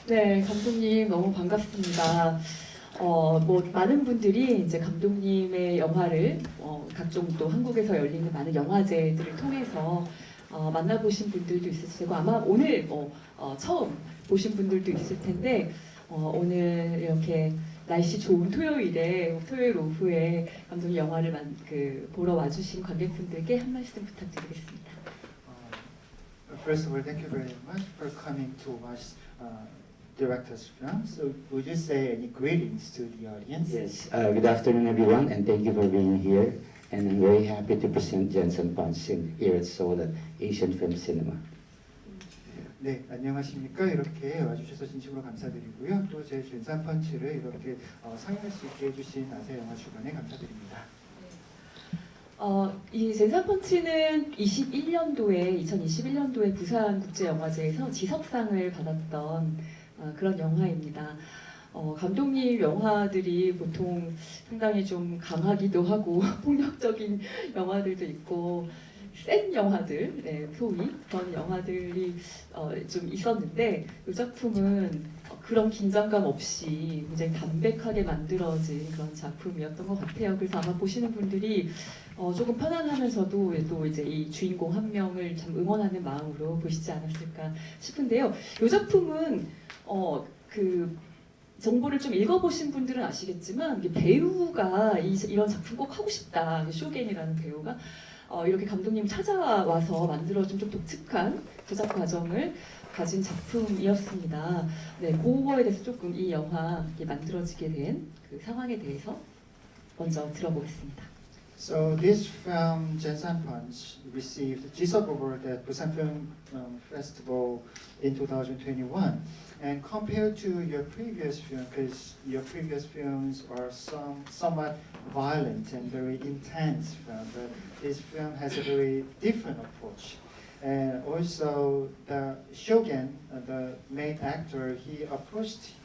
네, 감독님 너무 반갑습니다. 뭐 많은 분들이 이제 감독님의 영화를 각종 또 한국에서 열리는 많은 영화제들을 통해서 만나보신 분들도 있을 테고 아마 오늘 처음 보신 분들도 있을 텐데 오늘 이렇게 날씨 좋은 토요일 오후에 감독님 영화를 보러 와주신 관객분들께 한 말씀 부탁드리겠습니다. First of all, thank you very much for coming to watch director's film. So, would you say any greetings to the audience? Yes, good afternoon everyone, and thank you for being here. And I'm very happy to present Jensen Punch here at Seoul at Asian Film Cinema. 네, 안녕하십니까. 이렇게 와주셔서 진심으로 감사드리고요. 또 제 젠산 펀치를 이렇게 상영할 수 있게 해주신 아시아 영화 주관에 감사드립니다. 이 젠산펀치는 2021년도에 부산국제영화제에서 지석상을 받았던 그런 영화입니다. 감독님 영화들이 보통 상당히 좀 강하기도 하고 폭력적인 영화들도 있고 센 영화들, 네, 소위 그런 영화들이 좀 있었는데 이 작품은 그런 긴장감 없이 굉장히 담백하게 만들어진 그런 작품이었던 것 같아요. 그래서 아마 보시는 분들이 조금 편안하면서도 또 이제 이 주인공 한 명을 참 응원하는 마음으로 보시지 않았을까 싶은데요. 이 작품은 그 정보를 좀 읽어보신 분들은 아시겠지만 배우가 이런 작품 꼭 하고 싶다. 쇼겐이라는 배우가 이렇게 감독님 찾아와서 만들어준 좀 독특한 제작 과정을 가진 작품이었습니다. 네, 그거에 대해서 조금 이 영화 만들어지게 된 그 상황에 대해서 먼저 들어보겠습니다. So this film, Jensan Punch, received the Jisok Award at Busan Film Festival in 2021. And compared to your previous film, because your previous films are somewhat violent and very intense film, but this film has a very different approach. And also the Shogun, the main actor, he approached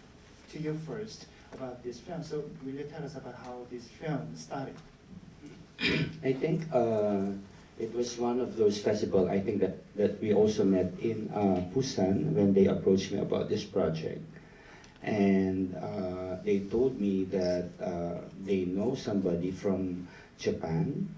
to you first about this film. So will you tell us about how this film started? I think it was one of those festivals, I think that we also met in Busan when they approached me about this project. And they told me that they know somebody from Japan.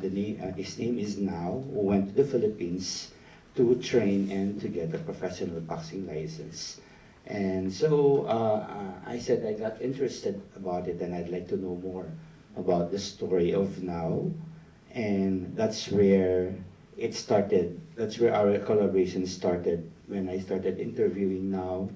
His name is Now, who went to the Philippines to train and to get a professional boxing license. And so I said I got interested about it and I'd like to know more about the story of Now. And that's where it started. That's where our collaboration started, when I started interviewing Now.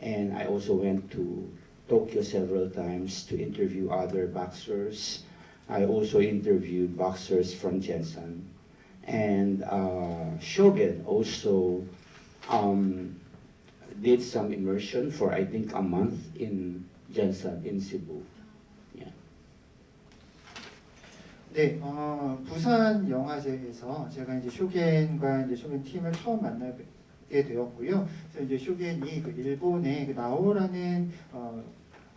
And I also went to Tokyo several times to interview other boxers. I also interviewed boxers from Jensen. And Shogun also did some immersion for I think a month in Jensen in Cebu. Yeah. 네, 부산 영화제에서 제가 이제 쇼겐과 이제 쇼겐 팀을 처음 만나게 되었고요. 그래서 이제 쇼겐이 그 일본의 그 나오라는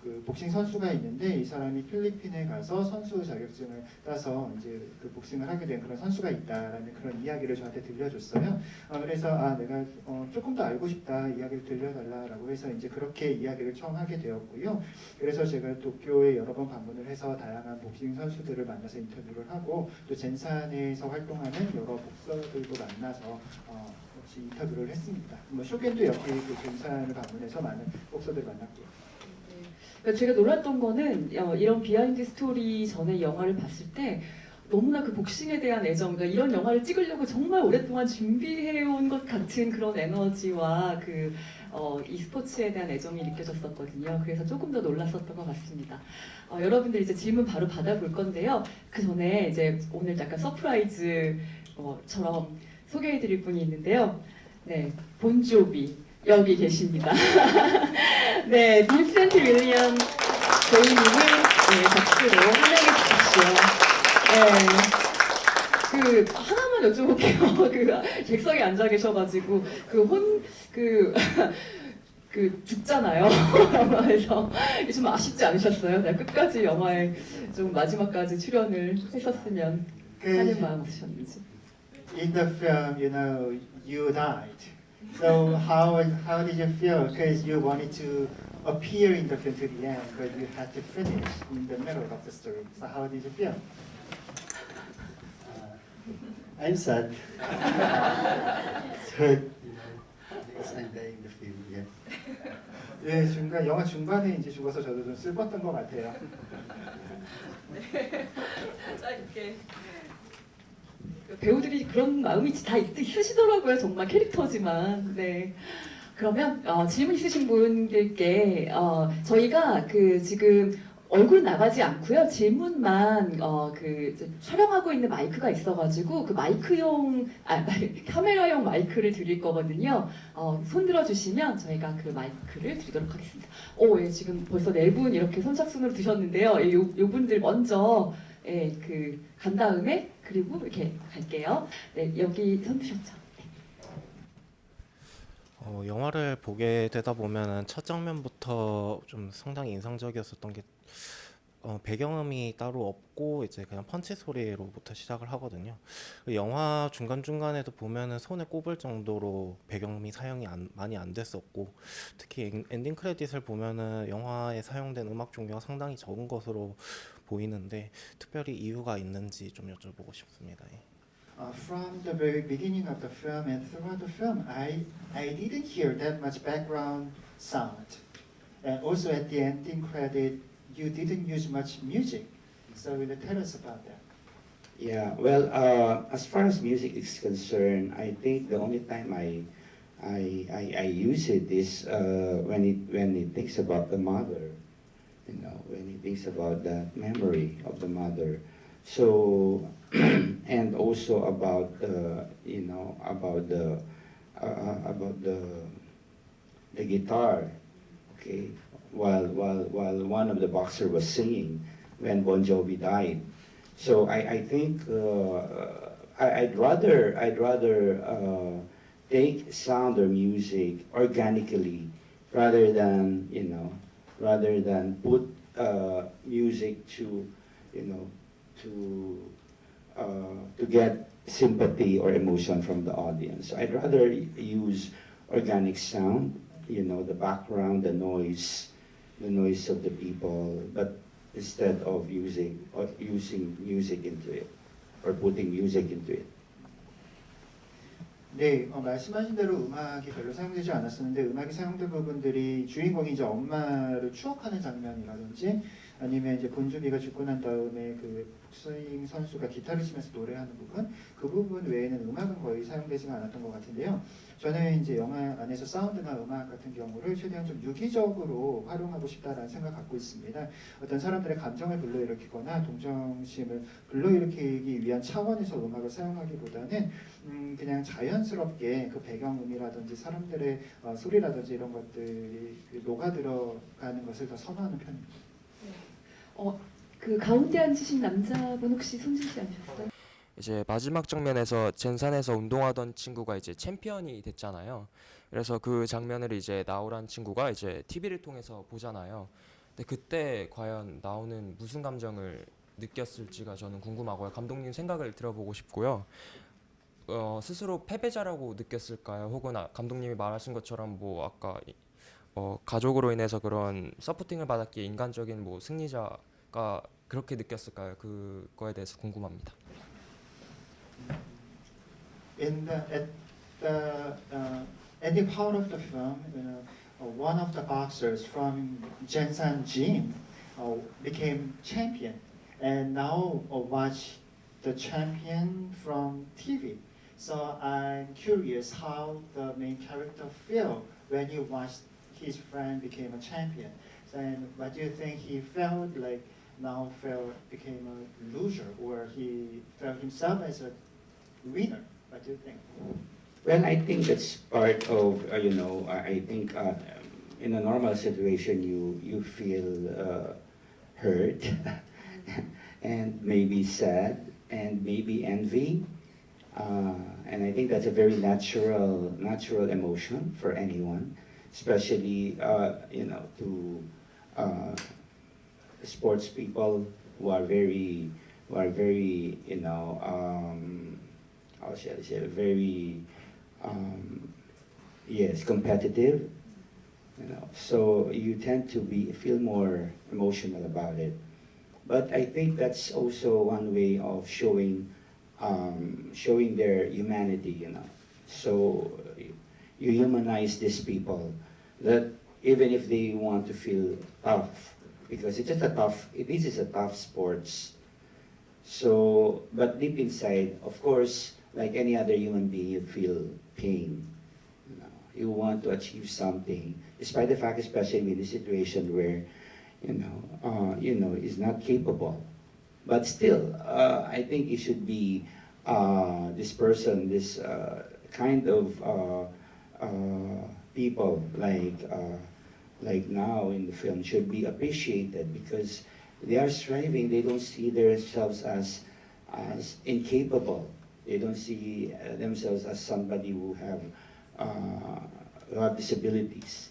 그 복싱 선수가 있는데 이 사람이 필리핀에 가서 선수 자격증을 따서 이제 그 복싱을 하게 된 그런 선수가 있다라는 그런 이야기를 저한테 들려줬어요. 그래서 내가 조금 더 알고 싶다, 이야기를 들려달라라고 해서 이제 그렇게 이야기를 처음 하게 되었고요. 그래서 제가 도쿄에 여러 번 방문을 해서 다양한 복싱 선수들을 만나서 인터뷰를 하고 또 젠산에서 활동하는 여러 복서들도 만나서 같이 인터뷰를 했습니다. 뭐 쇼겐도 역시 그 젠산을 방문해서 많은 복서들 만났고요. 그러니까 제가 놀랐던 거는 이런 비하인드 스토리 전에 영화를 봤을 때 너무나 그 복싱에 대한 애정, 그러니까 이런 영화를 찍으려고 정말 오랫동안 준비해온 것 같은 그런 에너지와 그 이 스포츠에 대한 애정이 느껴졌었거든요. 그래서 조금 더 놀랐었던 것 같습니다. 여러분들 이제 질문 바로 받아볼 건데요. 그 전에 이제 오늘 약간 서프라이즈처럼 소개해드릴 분이 있는데요. 네, 본조비 여기 계십니다. 네, 빈센트 윌리엄 조이님을 박수로 환영해 주십시오. 네, 그 하나만 여쭤볼게요. 그 객석에 앉아 계셔가지고 그 죽잖아요. 영화에서 좀 아쉽지 않으셨어요? 네, 끝까지 영화에 좀 마지막까지 출연을 했었으면 하는 마음 없으셨는지. In the film, you know, you died. So how did you feel? Because you wanted to appear in the film to the end, but you had to finish in the middle of the story. So how did you feel? I'm sad. So, because I'm dying the film, yes. 예, 영화 중반에 이제 죽어서 저도 좀 슬펐던 것 같아요. 짧게. 배우들이 그런 마음이 다 있으시더라고요. 정말 캐릭터지만. 네. 그러면 질문 있으신 분들께 저희가 그 지금 얼굴 나가지 않고요. 질문만 그 촬영하고 있는 마이크가 있어가지고 그 마이크용 카메라용 마이크를 드릴 거거든요. 손 들어주시면 저희가 그 마이크를 드리도록 하겠습니다. 예, 지금 벌써 4분 이렇게 선착순으로 드셨는데요. 예, 요 분들 먼저 간 다음에 그리고 이렇게 갈게요. 네, 여기 손 드셨죠? 영화를 보게 되다 보면은 첫 장면부터 좀 상당히 인상적이었었던 게 배경음이 따로 없고 이제 그냥 펀치 소리로부터 시작을 하거든요. 영화 중간중간에도 보면은 손에 꼽을 정도로 배경음이 사용이 많이 안 됐었고 특히 엔딩 크레딧을 보면은 영화에 사용된 음악 종류가 상당히 적은 것으로 보이는데 특별히 이유가 있는지 좀 여쭤보고 싶습니다. 예. From the very beginning of the film and throughout the film, I didn't hear that much background sound. And also at the ending credit, you didn't use much music. So will you tell us about that? Yeah, well, as far as music is concerned, I think the only time I use it is when it thinks about the mother, you know, when it thinks about the memory of the mother. So, and also about you know, about the guitar, okay, while one of the boxer was singing when Bon Jovi died. So I think I'd rather take sound or music organically rather than put music to to get sympathy or emotion from the audience. I'd rather use organic sound, you know, the background, the noise of the people, but instead of using music into it or putting music into it. 네, 말씀하신 대로 음악이 별로 사용되지 않았었는데 음악이 사용된 부분들이 주인공이 이제 엄마를 추억하는 장면이라든지 아니면 이제 본조비가 죽고 난 다음에 그 복스윙 선수가 기타를 치면서 노래하는 부분 그 부분 외에는 음악은 거의 사용되지가 않았던 것 같은데요. 저는 이제 영화 안에서 사운드나 음악 같은 경우를 최대한 좀 유기적으로 활용하고 싶다라는 생각 갖고 있습니다. 어떤 사람들의 감정을 불러일으키거나 동정심을 불러일으키기 위한 차원에서 음악을 사용하기보다는 그냥 자연스럽게 그 배경음이라든지 사람들의 소리라든지 이런 것들이 녹아들어가는 것을 더 선호하는 편입니다. 그 가운데 앉으신 남자분 혹시 손 들지 않으셨어요? 이제 마지막 장면에서 젠산에서 운동하던 친구가 이제 챔피언이 됐잖아요. 그래서 그 장면을 이제 나오란 친구가 이제 TV를 통해서 보잖아요. 근데 그때 과연 나오는 무슨 감정을 느꼈을지가 저는 궁금하고요. 감독님 생각을 들어보고 싶고요. 스스로 패배자라고 느꼈을까요? 혹은 감독님이 말하신 것처럼 뭐 아까 가족으로 인해서 그런 서포팅을 받았기에 인간적인 뭐 승리자가 그렇게 느꼈을까요? 그거에 대해서 궁금합니다. At the ending part of the film, one of the boxers from Jensan Gym became champion, and now watch the champion from TV. So I'm curious how the main character feel when he watched his friend became a champion. And what do you think he felt like? Now became a loser, or he felt himself as a winner? What do you think? Well, I think that's part of you know. I think in a normal situation, you feel hurt and maybe sad and maybe envy, and I think that's a very natural emotion for anyone, especially you know to sports people who are very you know. How shall I say, very yes, competitive. So you tend to feel more emotional about it. But I think that's also one way of showing their humanity. So you humanize these people, that even if they want to feel tough, because it's just this is a tough sports. So, but deep inside, of course, like any other human being, you feel pain. You want to achieve something, despite the fact, especially in the situation where, is not capable. But still, I think it should be this person, this kind of people like now in the film should be appreciated because they are striving. They don't see themselves as incapable. They don't see themselves as somebody who have disabilities.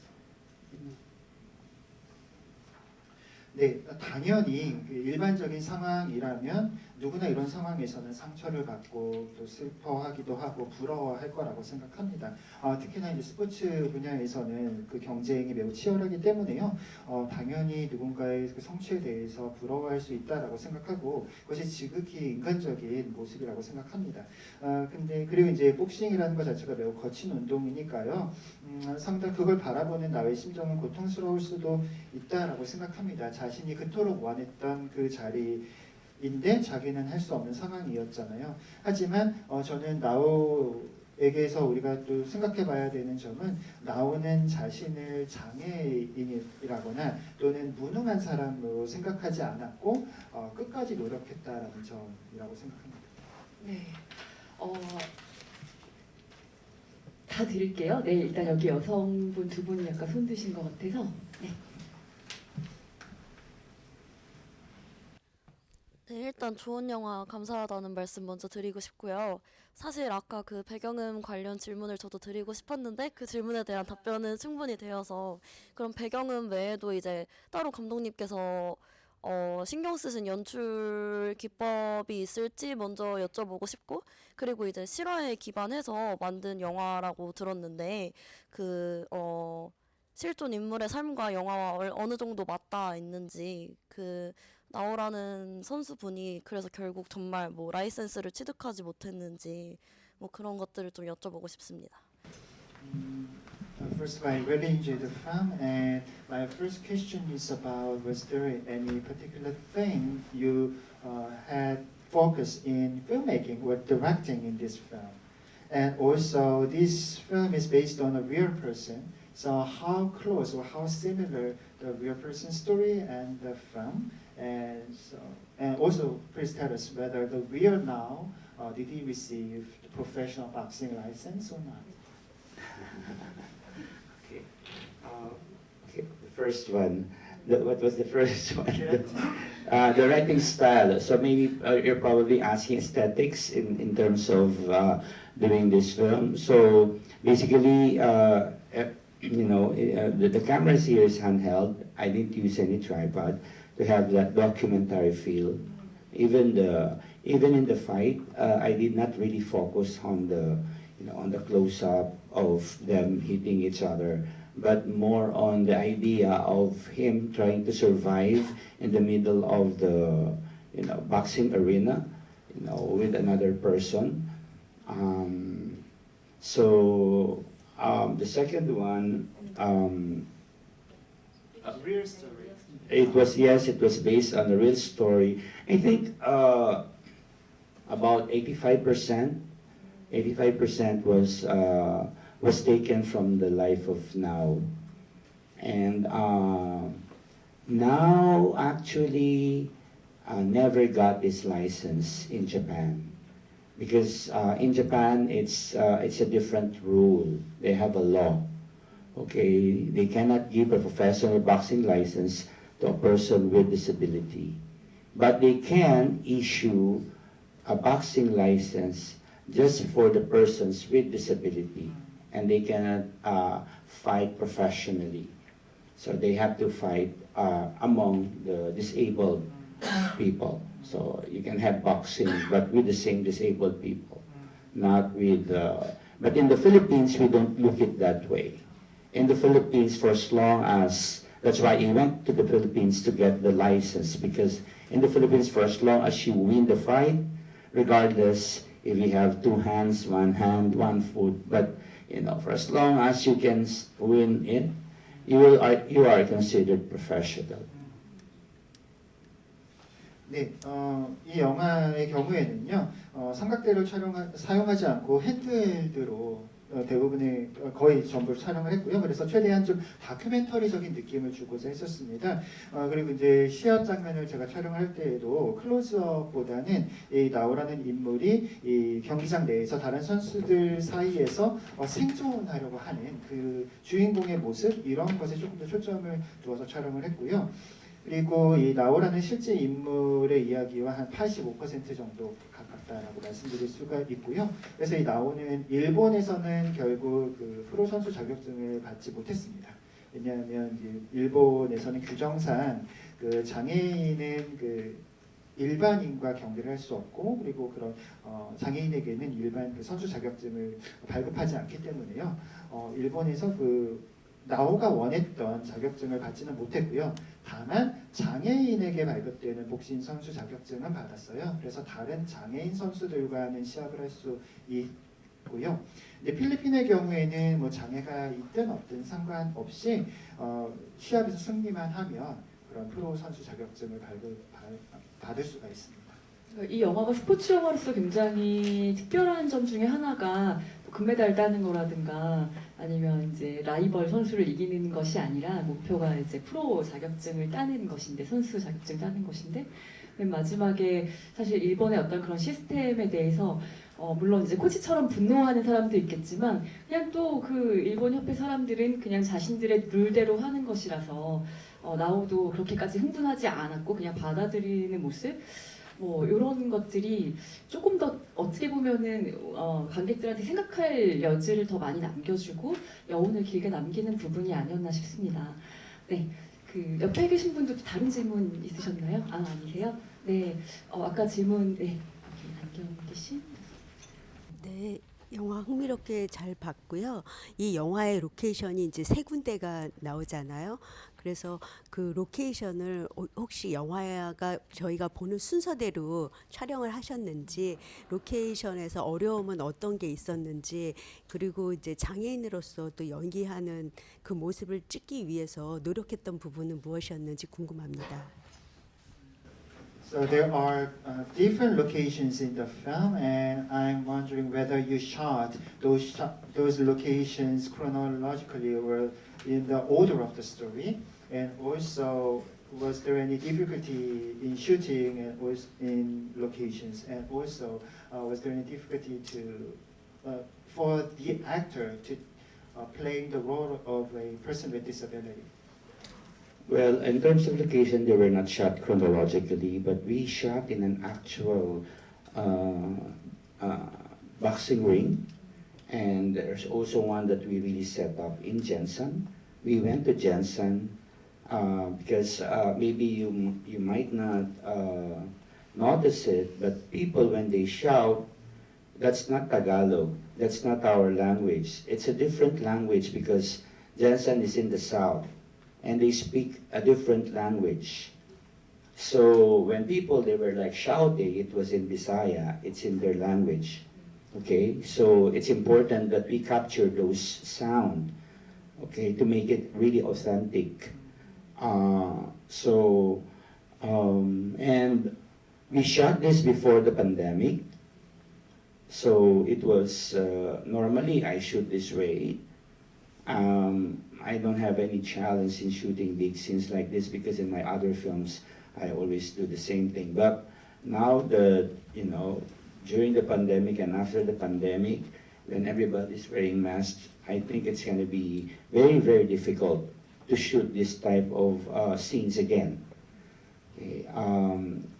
네, 당연히 그 일반적인 상황이라면 누구나 이런 상황에서는 상처를 받고 또 슬퍼하기도 하고 부러워할 거라고 생각합니다. 특히나 이제 스포츠 분야에서는 그 경쟁이 매우 치열하기 때문에요. 당연히 누군가의 그 성취에 대해서 부러워할 수 있다라고 생각하고 그것이 지극히 인간적인 모습이라고 생각합니다. 근데 그리고 이제 복싱이라는 것 자체가 매우 거친 운동이니까요. 상당 그걸 바라보는 나의 심정은 고통스러울 수도 있다라고 생각합니다. 자신이 그토록 원했던 그 자리인데 자기는 할 수 없는 상황이었잖아요. 하지만 저는 나오에게서 우리가 또 생각해봐야 되는 점은 나오는 자신을 장애인이라거나 또는 무능한 사람으로 생각하지 않았고 끝까지 노력했다라는 점이라고 생각합니다. 네. 다 드릴게요. 네, 일단 여기 여성분 두 분이 약간 손 드신 것 같아서. 네. 네, 일단 좋은 영화 감사하다는 말씀 먼저 드리고 싶고요. 사실 아까 그 배경음 관련 질문을 저도 드리고 싶었는데 그 질문에 대한 답변은 충분히 되어서 그럼 배경음 외에도 이제 따로 감독님께서 신경 쓰신 연출 기법이 있을지 먼저 여쭤보고 싶고 그리고 이제 실화에 기반해서 만든 영화라고 들었는데 실존 인물의 삶과 영화와 어느 정도 맞닿아 있는지 나오라는 선수분이 그래서 결국 정말 뭐 라이센스를 취득하지 못했는지 뭐 그런 것들을 좀 여쭤보고 싶습니다. First, I really enjoyed the film, and my first question is about was there any particular thing you had focused in filmmaking or directing in this film? And also, this film is based on a real person, so how close or how similar the real person story and the film? And also, please tell us whether the real now, did he receive the professional boxing license or not? Okay, the first one. What was the first one? The writing style. So maybe you're probably asking aesthetics in terms of doing this film. So basically, the camera here is handheld. I didn't use any tripod to have that documentary feel. Even in the fight, I did not really focus on the close-up of them hitting each other, but more on the idea of him trying to survive in the middle of the boxing arena, with another person. The second one, Real story. it was based on a real story. I think about 85% was taken from the life of Now. And Now actually never got this license in Japan. Because in Japan, it's a different rule. They have a law. Okay, they cannot give a professional boxing license to a person with disability. But they can issue a boxing license just for the persons with disability. And they cannot fight professionally. So they have to fight among the disabled people. So you can have boxing, but with the same disabled people, not with But in the Philippines, we don't look it that way. In the Philippines, for as long as, that's why he went to the Philippines to get the license, because in the Philippines, for as long as you win the fight, regardless if you have two hands, one hand, one foot, but for as long as you can win it, you are considered professional. 네, 이 영화의 경우에는요, 삼각대를 사용하지 않고 핸드헬드로 대부분의 거의 전부를 촬영을 했고요. 그래서 최대한 좀 다큐멘터리적인 느낌을 주고자 했었습니다. 그리고 이제 시합 장면을 제가 촬영을 할 때에도 클로즈업보다는 이 나오라는 인물이 이 경기장 내에서 다른 선수들 사이에서 생존하려고 하는 그 주인공의 모습 이런 것에 조금 더 초점을 두어서 촬영을 했고요. 그리고 이 나오라는 실제 인물의 이야기와 한 85% 정도 가깝다라고 말씀드릴 수가 있고요. 그래서 이 나오는 일본에서는 결국 그 프로 선수 자격증을 받지 못했습니다. 왜냐하면 일본에서는 규정상 그 장애인은 그 일반인과 경기를 할 수 없고 그리고 그런 장애인에게는 일반 그 선수 자격증을 발급하지 않기 때문에요. 일본에서 그 나오가 원했던 자격증을 받지는 못했고요. 다만 장애인에게 발급되는 복싱 선수 자격증은 받았어요. 그래서 다른 장애인 선수들과는 시합을 할 수 있고요. 근데 필리핀의 경우에는 뭐 장애가 있든 없든 상관없이 시합에서 승리만 하면 그런 프로 선수 자격증을 받을 수가 있습니다. 이 영화가 스포츠 영화로서 굉장히 특별한 점 중에 하나가 금메달 따는 거라든가 아니면 이제 라이벌 선수를 이기는 것이 아니라 목표가 이제 프로 자격증을 따는 것인데 선수 자격증 따는 것인데 맨 마지막에 사실 일본의 어떤 그런 시스템에 대해서 물론 이제 코치처럼 분노하는 사람도 있겠지만 그냥 또 그 일본 협회 사람들은 그냥 자신들의 룰대로 하는 것이라서 나오도 그렇게까지 흥분하지 않았고 그냥 받아들이는 모습 뭐 이런 것들이 조금 더 어떻게 보면은 관객들한테 생각할 여지를 더 많이 남겨주고 여운을 길게 남기는 부분이 아니었나 싶습니다. 네, 그 옆에 계신 분도 다른 질문 있으셨나요? 아니세요? 네, 아까 질문 네 안경 계신. 네, 영화 흥미롭게 잘 봤고요. 이 영화의 로케이션이 이제 세 군데가 나오잖아요. 그래서 그 로케이션을 혹시 영화가 저희가 보는 순서대로 촬영을 하셨는지, 로케이션에서 어려움은 어떤 게 있었는지, 그리고 이제 장애인으로서 또 연기하는 그 모습을 찍기 위해서 노력했던 부분은 무엇이었는지 궁금합니다. So there are different locations in the film, and I'm wondering whether you shot those locations chronologically or in the order of the story, and also was there any difficulty in shooting and was in locations, and also was there any difficulty for the actor to playing the role of a person with disability? Well, in terms of location, they were not shot chronologically, but we shot in an actual boxing ring, and there's also one that we really set up in Jensen. We went to Jensen because maybe you might not notice it, but people when they shout, that's not Tagalog, that's not our language. It's a different language because Jensen is in the south, and they speak a different language. So when people, they were like shouting, it was in Bisaya, it's in their language. Okay, so it's important that we capture those sound, okay, to make it really authentic. And we shot this before the pandemic. So it was, normally I shoot this way. I don't have any challenge in shooting big scenes like this because in my other films, I always do the same thing. But now during the pandemic and after the pandemic, when everybody's wearing masks, I think it's going to be very, very difficult to shoot this type of scenes again. Okay.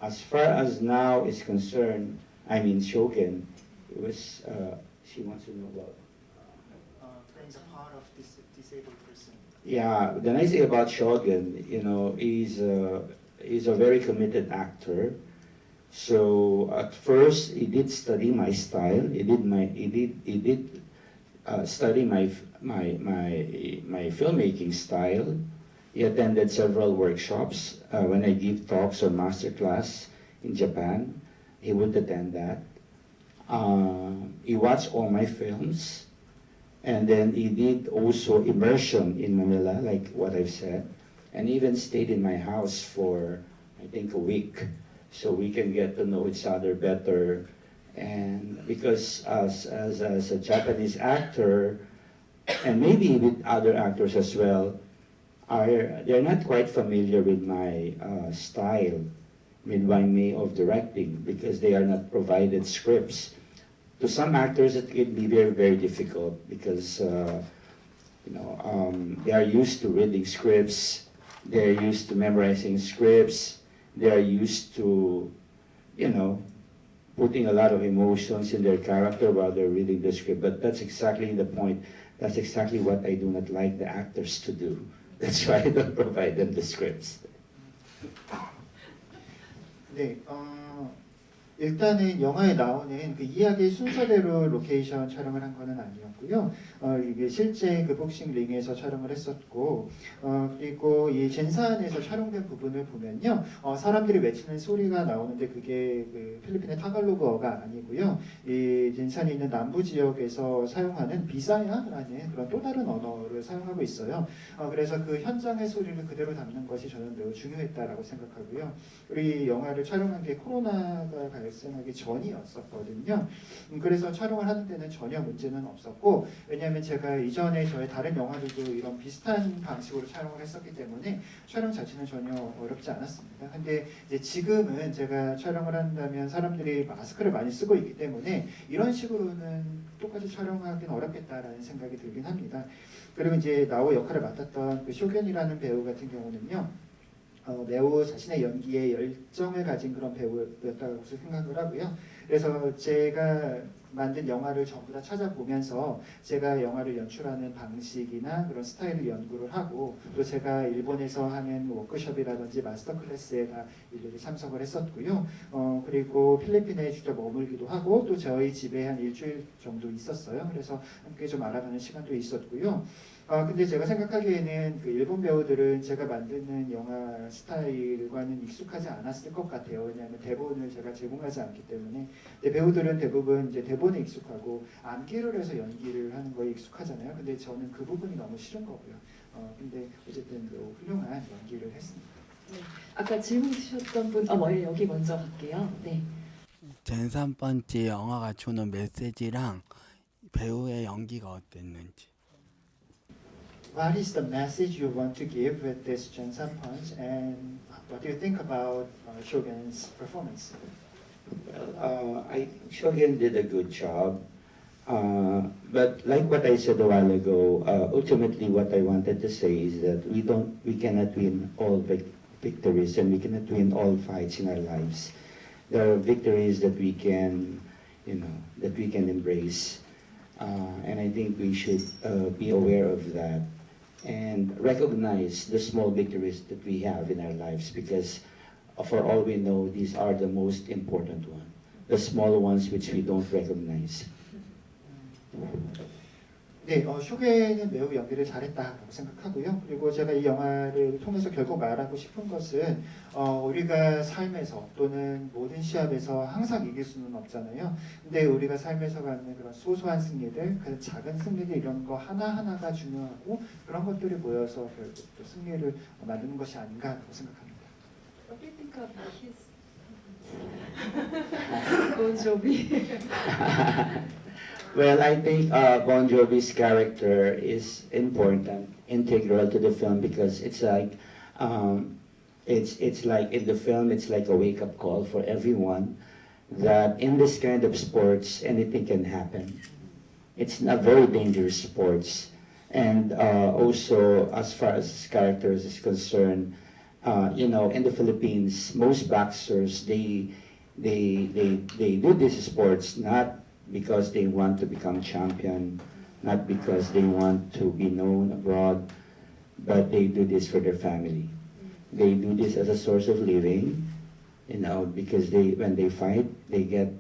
As far as now is concerned, I mean Shogun, it was, she wants to know about Playing the part of this disabled person. Yeah, the nice thing about Shogun, he's a very committed actor. So at first he did study my style. He did study my filmmaking style. He attended several workshops. When I give talks or master class in Japan, he would attend that. He watched all my films, and then he did also immersion in Manila, like what I've said, and even stayed in my house for, I think, a week, so we can get to know each other better. And because as a Japanese actor, and maybe with other actors as well, they're not quite familiar with my style, with my way of directing, because they are not provided scripts. To some actors, it can be very, very difficult because they are used to reading scripts, they're used to memorizing scripts, they are used to, putting a lot of emotions in their character while they're reading the script. But that's exactly the point. That's exactly what I do not like the actors to do. That's why I don't provide them the scripts. 네, 일단은 영화에 나오는 그 이야기 순서대로 로케이션 촬영을 한 거는 아니었고요. 이게 실제 그 복싱 링에서 촬영을 했었고, 그리고 이 젠산에서 촬영된 부분을 보면요, 사람들이 외치는 소리가 나오는데 그게 그 필리핀의 타갈로그어가 아니고요. 이 젠산에 있는 남부 지역에서 사용하는 비사야라는 그런 또 다른 언어를 사용하고 있어요. 그래서 그 현장의 소리를 그대로 담는 것이 저는 매우 중요했다라고 생각하고요. 우리 영화를 촬영한 게 코로나가 발생하기 전이었었거든요. 그래서 촬영을 하는 데는 전혀 문제는 없었고, 왜냐하면 제가 이전에 저의 다른 영화들도 이런 비슷한 방식으로 촬영을 했었기 때문에 촬영 자체는 전혀 어렵지 않았습니다. 근데 이제 지금은 제가 촬영을 한다면 사람들이 마스크를 많이 쓰고 있기 때문에 이런 식으로는 똑같이 촬영하기는 어렵겠다라는 생각이 들긴 합니다. 그리고 이제 나오 역할을 맡았던 그 쇼겐이라는 배우 같은 경우는요, 매우 자신의 연기에 열정을 가진 그런 배우였다고 생각을 하고요. 그래서 제가 만든 영화를 전부 다 찾아보면서 제가 영화를 연출하는 방식이나 그런 스타일을 연구를 하고, 또 제가 일본에서 하는 워크숍이라든지 마스터 클래스에 다 일일이 참석을 했었고요. 그리고 필리핀에 직접 머물기도 하고, 또 저희 집에 한 일주일 정도 있었어요. 그래서 함께 좀 알아가는 시간도 있었고요. 근데 제가 생각하기에는 그 일본 배우들은 제가 만드는 영화 스타일과는 익숙하지 않았을 것 같아요. 왜냐하면 대본을 제가 제공하지 않기 때문에. 근데 배우들은 대부분 이제 대본에 익숙하고 암기를 해서 연기를 하는 거에 익숙하잖아요. 근데 저는 그 부분이 너무 싫은 거고요. 근데 어쨌든 그 훌륭한 연기를 했습니다. 네. 아까 질문 주셨던 분, 여기 먼저 갈게요. 네. 젠산펀치 영화가 주는 메시지랑 배우의 연기가 어땠는지. What is the message you want to give with this Jensan Punch, and what do you think about Shogun's performance? Well, I think Shogun did a good job. But like what I said a while ago, ultimately what I wanted to say is that we cannot win all victories, and we cannot win all fights in our lives. There are victories that we can, embrace, and I think we should be aware of that and recognize the small victories that we have in our lives, because for all we know, these are the most important ones, the small ones which we don't recognize. 네, 쇼게는 매우 연기를 잘했다고 생각하고요. 그리고 제가 이 영화를 통해서 결국 말하고 싶은 것은 우리가 삶에서 또는 모든 시합에서 항상 이길 수는 없잖아요. 근데 우리가 삶에서 갖는 그런 소소한 승리들, 그 작은 승리들, 이런 거 하나하나가 중요하고, 그런 것들이 모여서 결국 또 승리를 만드는 것이 아닌가라고 생각합니다. What do you think of his Bon Jovi? Well, I think Bon Jovi's character is important, integral to the film, because it's like it's like in the film, it's like a wake-up call for everyone that in this kind of sports anything can happen. It's a very dangerous sports, and also as far as characters is concerned, in the Philippines, most boxers they do these sports not because they want to become champion, not because they want to be known abroad, but they do this for their family. They do this as a source of living, because when they fight, they get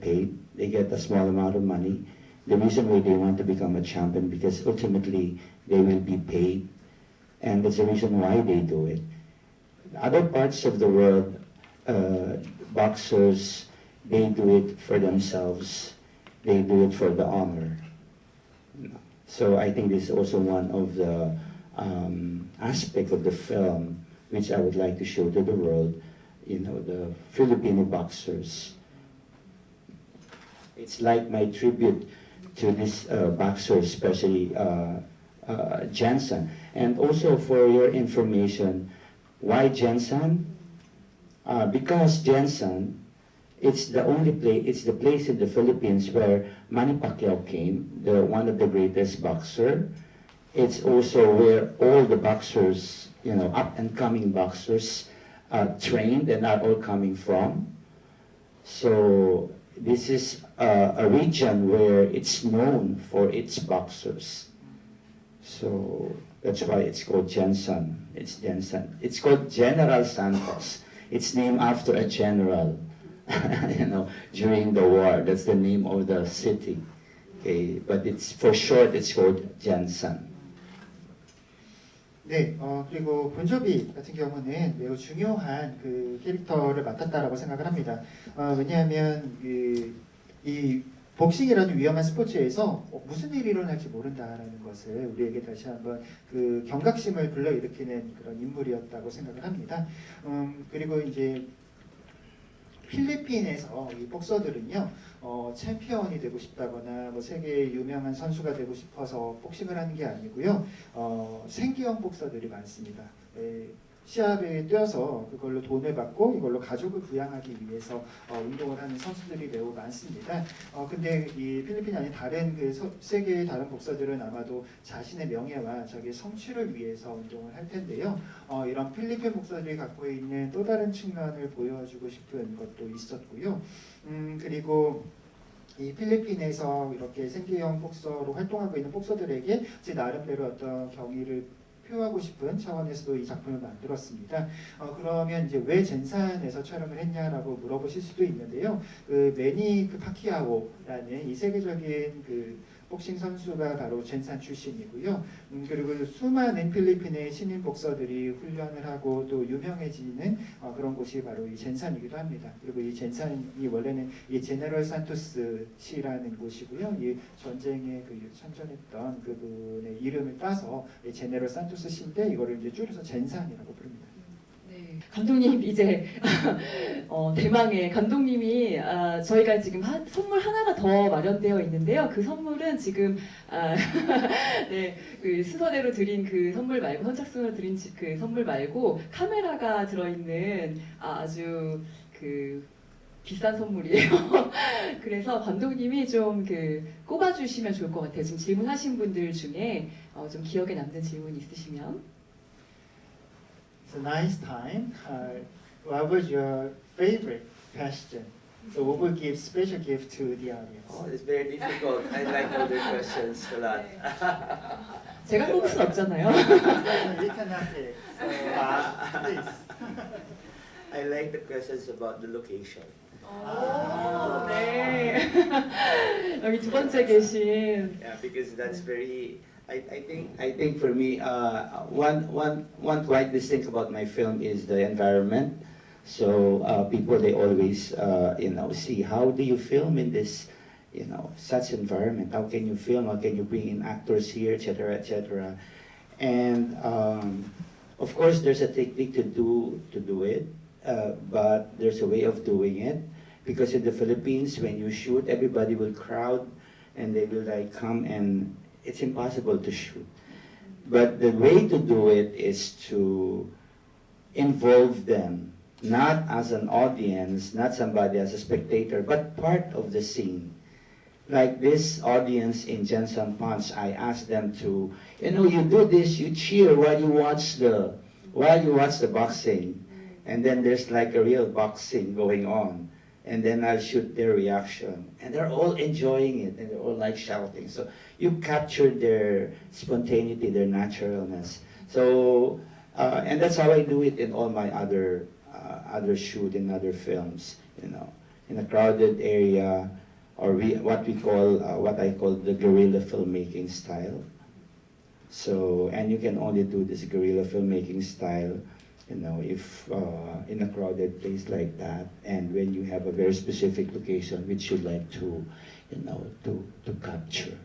paid, they get a small amount of money, the reason why they want to become a champion, because ultimately they will be paid, and that's the reason why they do it. Other parts of the world, boxers, they do it for themselves. They do it for the honor. So I think this is also one of the aspect of the film which I would like to show to the world. You know, the Filipino boxers. It's like my tribute to this boxer, especially Jensen. And also for your information, why Jensen? Because Jensen, it's the only place, it's the place in the Philippines where Manny Pacquiao came, one of the greatest boxer. It's also where all the boxers, you know, up and coming boxers trained and are all coming from. So this is a region where it's known for its boxers. So that's why it's called Jensen. It's Jensen. It's called General Santos. It's named after a general, you know, during the war. That's the name of the city. Okay, but it's for short. It's called Jensen. 네, 그리고 본조비 같은 경우는 매우 중요한 그 캐릭터를 맡았다라고 생각을 합니다. 왜냐하면 이 복싱이라는 위험한 스포츠에서 무슨 일이 일어날지 모른다라는 것을 우리에게 다시 한번 그 경각심을 불러일으키는 그런 인물이었다고 생각을 합니다. 그리고 이제 필리핀에서 이 복서들은요, 챔피언이 되고 싶다거나 뭐 세계의 유명한 선수가 되고 싶어서 복싱을 하는 게 아니고요, 생계형 복서들이 많습니다. 시합에 뛰어서 그걸로 돈을 받고 이걸로 가족을 부양하기 위해서 운동을 하는 선수들이 매우 많습니다. 근데 이 필리핀이 아닌 다른 그 세계의 다른 복서들은 아마도 자신의 명예와 자기의 성취를 위해서 운동을 할 텐데요. 이런 필리핀 복서들이 갖고 있는 또 다른 측면을 보여주고 싶은 것도 있었고요. 그리고 이 필리핀에서 이렇게 생계형 복서로 활동하고 있는 복서들에게 제 나름대로 어떤 경의를 표하고 싶은 차원에서도 이 작품을 만들었습니다. 그러면 이제 왜 젠산에서 촬영을 했냐라고 물어보실 수도 있는데요. 그 매니 파키아오라는 이 세계적인 그 복싱 선수가 바로 젠산 출신이고요. 그리고 수많은 필리핀의 신인 복서들이 훈련을 하고 또 유명해지는 그런 곳이 바로 이 젠산이기도 합니다. 그리고 이 젠산이 원래는 이 제네럴 산토스 시라는 곳이고요. 이 전쟁에 그 참전했던 그분의 이름을 따서 제네럴 산토스 시인데 이거를 이제 줄여서 젠산이라고 부릅니다. 네, 감독님 이제 대망의 감독님이 저희가 지금 선물 하나가 더 마련되어 있는데요. 그 선물은 지금 네, 그 순서대로 드린 그 선물 말고 선착순으로 드린 그 선물 말고 카메라가 들어있는 아주 그 비싼 선물이에요. 그래서 감독님이 좀 그 꼽아주시면 좋을 것 같아요. 지금 질문하신 분들 중에 좀 기억에 남는 질문 있으시면. It's a nice time. What was your favorite question? So we will give special gift to the audience. Oh, it's very difficult. I like all the questions a lot. 제가 꼽을 순 없잖아요. You cannot pick. So, please. I like the questions about the location. 오, 네. 여기 두 번째 계신. Yeah, because that's very. I think for me, one quite distinct about my film is the environment. So people they always see how do you film in this such environment? How can you film? How can you bring in actors here, etc., etc. And of course, there's a technique to do it, but there's a way of doing it. Because in the Philippines, when you shoot, everybody will crowd, and they will come and it's impossible to shoot. But the way to do it is to involve them, not as an audience, not somebody as a spectator, but part of the scene. Like this audience in Jensen Punch, I asked them to, you do this, you cheer while you watch the boxing, and then there's like a real boxing going on. And then I'll shoot their reaction. And they're all enjoying it, and they're all shouting. So you captured their spontaneity, their naturalness. So, and that's how I do it in all my other shoot in other films, in a crowded area, or what we call what I call the guerrilla filmmaking style. So, and you can only do this guerrilla filmmaking style, you know, if in a crowded place like that, and when you have a very specific location which you like to, you know, to capture.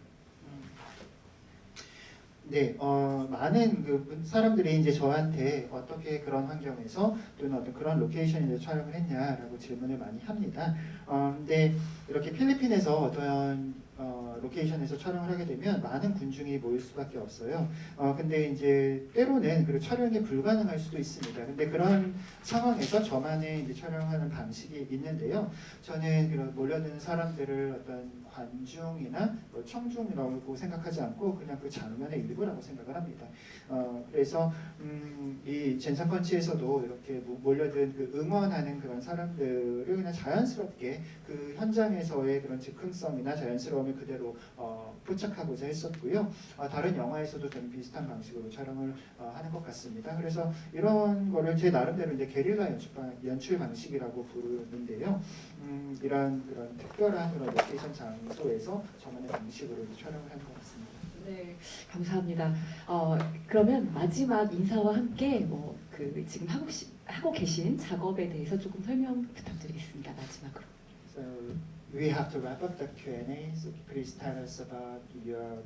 네, 많은 사람들이 이제 저한테 어떻게 그런 환경에서 또는 어떤 그런 로케이션에서 촬영을 했냐라고 질문을 많이 합니다. 근데 이렇게 필리핀에서 어떤 로케이션에서 촬영을 하게 되면 많은 군중이 모일 수밖에 없어요. 근데 이제 때로는 그 촬영이 불가능할 수도 있습니다. 근데 그런 상황에서 저만의 이제 촬영하는 방식이 있는데요. 저는 그런 몰려드는 사람들을 어떤 관중이나 뭐 청중이라고 생각하지 않고 그냥 그 장면의 일부라고 생각을 합니다. 그래서 이 젠산펀치에서도 이렇게 몰려든 그 응원하는 그런 사람들을 그냥 자연스럽게 그 현장에서의 그런 즉흥성이나 자연스러움을 그대로 포착하고자 했었고요. 다른 영화에서도 좀 비슷한 방식으로 촬영을 하는 것 같습니다. 그래서 이런 거를 제 나름대로 이제 게릴라 연출 방식이라고 부르는데요. 이런 그런 특별한 그런 로케이션 장소에서 저만의 방식으로 촬영을 한 것 같습니다. 네, 감사합니다. 그러면 마지막 인사와 함께 지금 하고 계신 작업에 대해서 조금 설명 부탁드리겠습니다. 마지막으로. So we have to wrap up the Q&A. So please tell us about your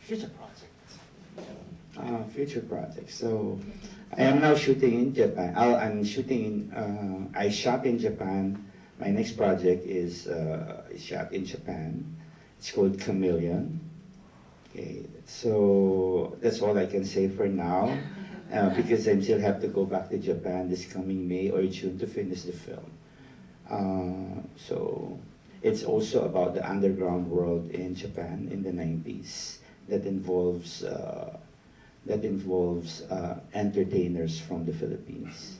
future projects. Future projects. So I am now shooting in Japan. I'm shooting in. I shot in Japan. My next project is shot in Japan. It's called Chameleon. Okay, so that's all I can say for now, because I still have to go back to Japan this coming May or June to finish the film. So it's also about the underground world in Japan in the 90s that involves entertainers from the Philippines.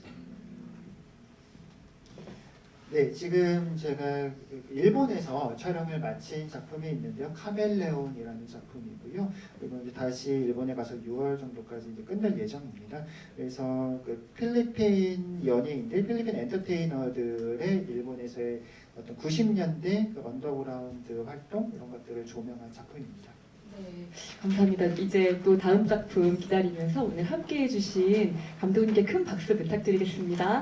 네, 지금 제가 일본에서 촬영을 마친 작품이 있는데요. 카멜레온이라는 작품이고요. 그리고 이제 다시 일본에 가서 6월 정도까지 이제 끝낼 예정입니다. 그래서 그 필리핀 연예인들, 필리핀 엔터테이너들의 일본에서의 어떤 90년대 그 언더그라운드 활동 이런 것들을 조명한 작품입니다. 네, 감사합니다. 이제 또 다음 작품 기다리면서 오늘 함께해 주신 감독님께 큰 박수 부탁드리겠습니다.